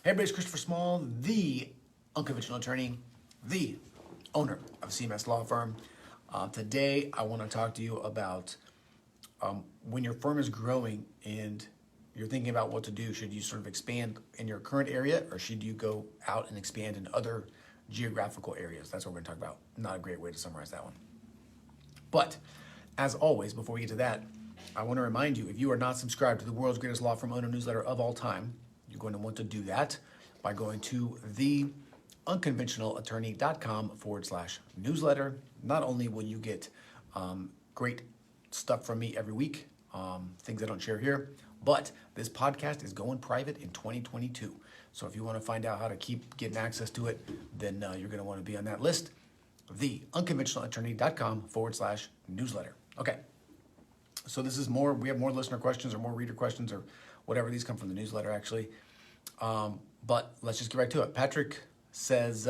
Hey everybody, it's Christopher Small, the unconventional attorney, the owner of CMS Law Firm. Today, I want to talk to you about when your firm is growing and you're thinking about what to do. Should you sort of expand in your current area, or should you go out and expand in other geographical areas? That's what we're going to talk about. Not a great way to summarize that one. But as always, before we get to that, I want to remind you, if you are not subscribed to the world's greatest law firm owner newsletter of all time, you're going to want to do that by going to the unconventionalattorney.com/newsletter. Not only will you get great stuff from me every week, things I don't share here, but this podcast is going private in 2022. So if you want to find out how to keep getting access to it, then you're going to want to be on that list. The unconventionalattorney.com/newsletter. Okay. So this is more, we have more listener questions or more reader questions or whatever. These come from the newsletter actually. But let's just get right to it. Patrick says,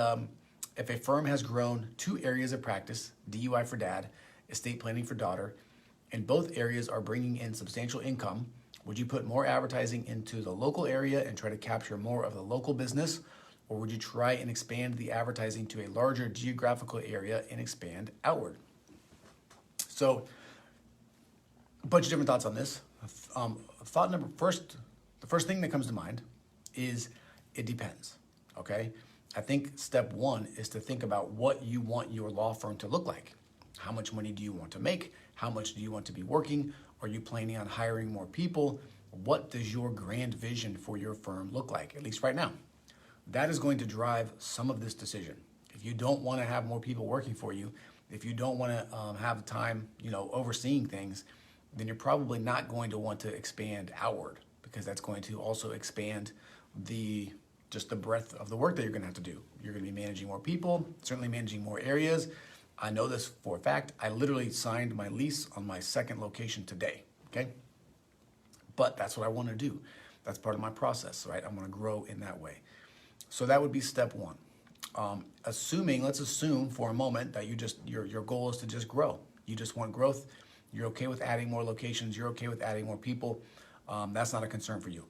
if a firm has grown 2 areas of practice, DUI for dad, estate planning for daughter, and both areas are bringing in substantial income, would you put more advertising into the local area and try to capture more of the local business? Or would you try and expand the advertising to a larger geographical area and expand outward? So, a bunch of different thoughts on this. The first thing that comes to mind is it depends, okay? I think step 1 is to think about what you want your law firm to look like. How much money do you want to make? How much do you want to be working? Are you planning on hiring more people? What does your grand vision for your firm look like, at least right now? That is going to drive some of this decision. If you don't want to have more people working for you, if you don't want to have time, overseeing things, then you're probably not going to want to expand outward, because that's going to also expand the breadth of the work that you're going to have to do. You're going to be managing more people, certainly managing more areas. I know this for a fact. I literally signed my lease on my 2nd location today, okay? But that's what I want to do. That's part of my process, right? I'm going to grow in that way. So that would be step 1. Let's assume for a moment that your goal is to just grow. You just want growth. You're okay with adding more locations. You're okay with adding more people. That's not a concern for you.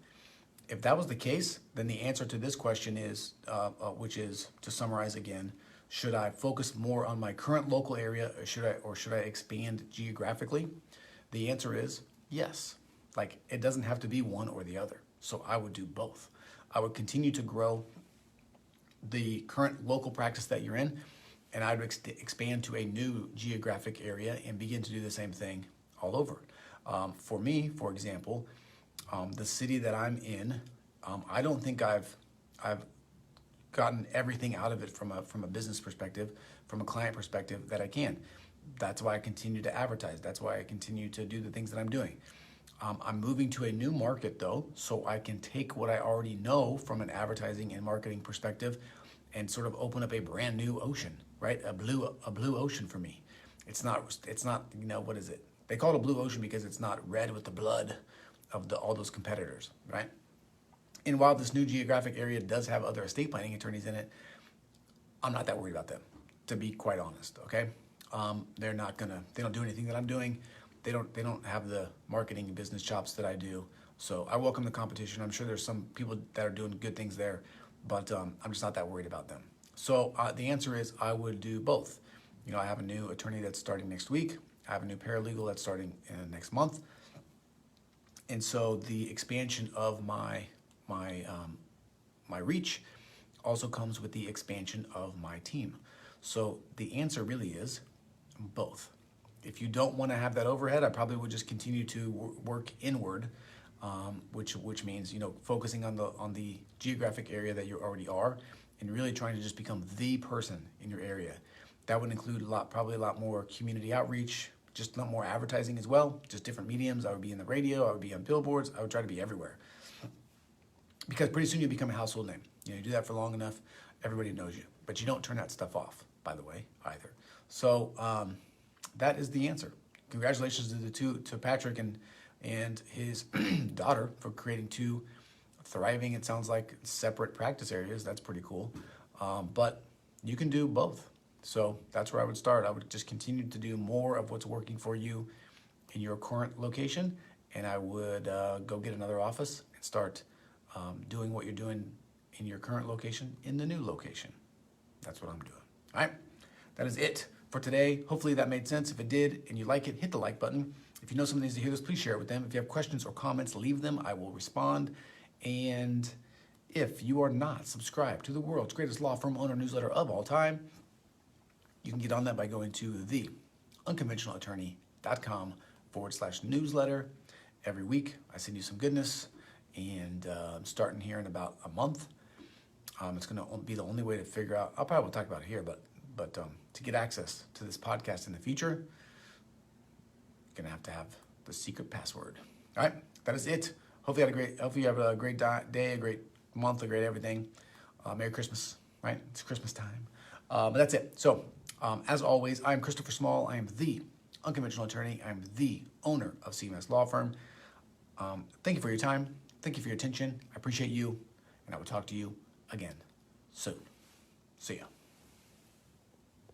If that was the case, then the answer to this question is, which is, to summarize again, should I focus more on my current local area, or should I expand geographically? The answer is yes. It doesn't have to be one or the other. So I would do both. I would continue to grow the current local practice that you're in, and I would expand to a new geographic area and begin to do the same thing all over. For me, for example, the city that I'm in, I don't think I've gotten everything out of it from a business perspective, from a client perspective, that I can. That's why I continue to advertise. That's why I continue to do the things that I'm doing. I'm moving to a new market though, so I can take what I already know from an advertising and marketing perspective and sort of open up a brand new ocean, right? A blue ocean for me. It's not, what is it? They call it a blue ocean because it's not red with the blood of all those competitors, right? And while this new geographic area does have other estate planning attorneys in it, I'm not that worried about them, to be quite honest, okay? They don't do anything that I'm doing. They don't have the marketing and business chops that I do. So I welcome the competition. I'm sure there's some people that are doing good things there, but I'm just not that worried about them. So the answer is I would do both. I have a new attorney that's starting next week. I have a new paralegal that's starting next month. And so the expansion of my reach also comes with the expansion of my team. So the answer really is both. If you don't want to have that overhead, I probably would just continue to work inward, which means focusing on the geographic area that you already are, and really trying to just become the person in your area. That would include probably a lot more community outreach, just a lot more advertising as well, just different mediums. I would be in the radio, I would be on billboards, I would try to be everywhere. Because pretty soon you become a household name. You do that for long enough, everybody knows you. But you don't turn that stuff off, by the way, either. So that is the answer. Congratulations to Patrick and his daughter for creating 2 thriving, it sounds like, separate practice areas. That's pretty cool. But you can do both. So that's where I would start. I would just continue to do more of what's working for you in your current location, and I would go get another office and start doing what you're doing in your current location in the new location. That's what I'm doing. All right, that is it for today. Hopefully that made sense. If it did and you like it, hit the like button. If you know someone needs to hear this, please share it with them. If you have questions or comments, leave them. I will respond. And if you are not subscribed to the world's greatest law firm owner newsletter of all time, you can get on that by going to the unconventionalattorney.com/newsletter. Every week, I send you some goodness, and I'm starting here in about a month. It's going to be the only way to figure out. I'll probably talk about it here, but to get access to this podcast in the future, you're going to have the secret password. All right, that is it. Hopefully you have a great day, a great month, a great everything. Merry Christmas, right? It's Christmas time. But that's it. So, as always, I'm Christopher Small. I am the unconventional attorney. I'm the owner of CMS Law Firm. Thank you for your time. Thank you for your attention. I appreciate you, and I will talk to you again soon. See ya.